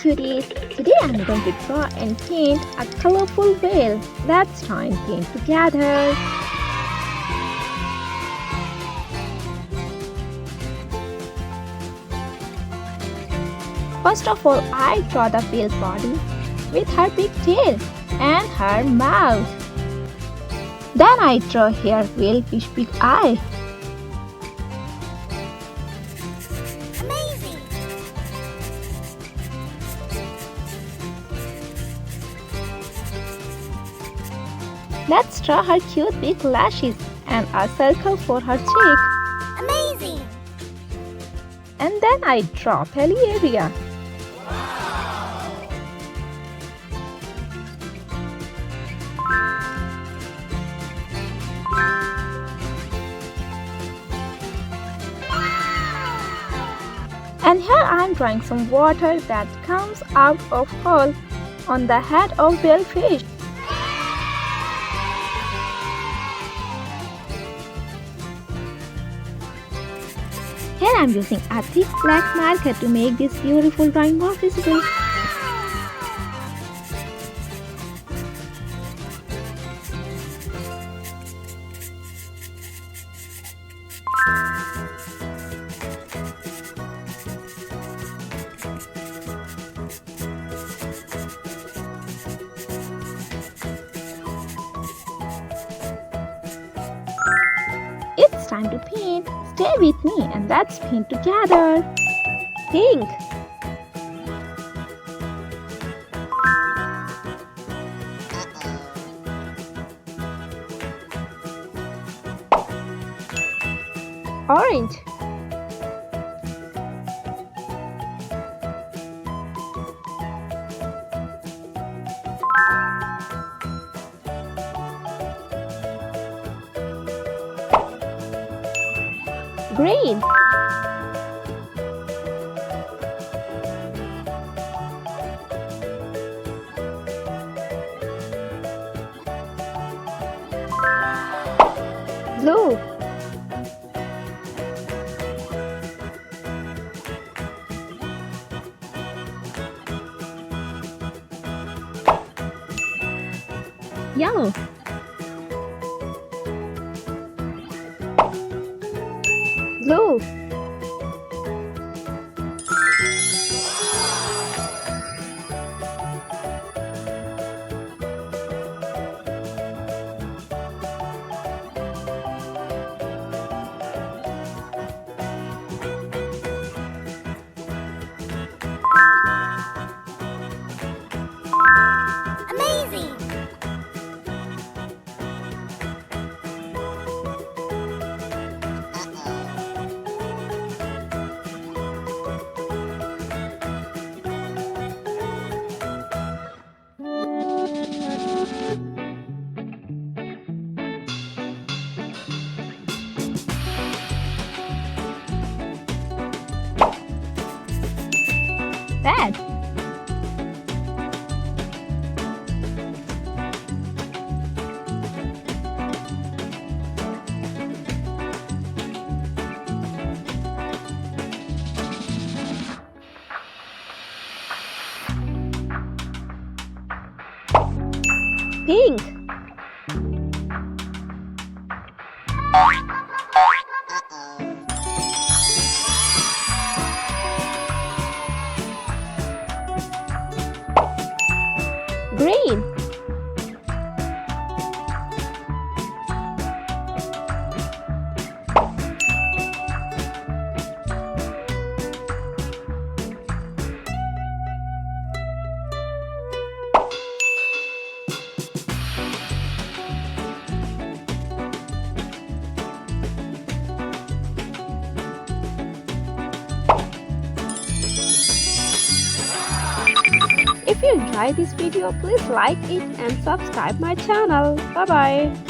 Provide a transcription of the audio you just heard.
cuties! Today I'm going to draw and paint a colorful whale. Let's try and paint together. First of all, I draw the whale body with her big tail and her mouth. Then I draw here whalefish big eye. Amazing! Let's draw her cute big lashes and a circle for her cheek. Amazing! And then I draw belly area. And here I am drawing some water that comes out of hole on the head of whalefish. Here I am using a thick black marker to make this beautiful drawing more visible. It's time to paint. Stay with me and let's paint together. Pink, orange, green, blue, yellow, blue, Amazing! red, pink, green, If you enjoyed this video, please like it and subscribe my channel. Bye bye.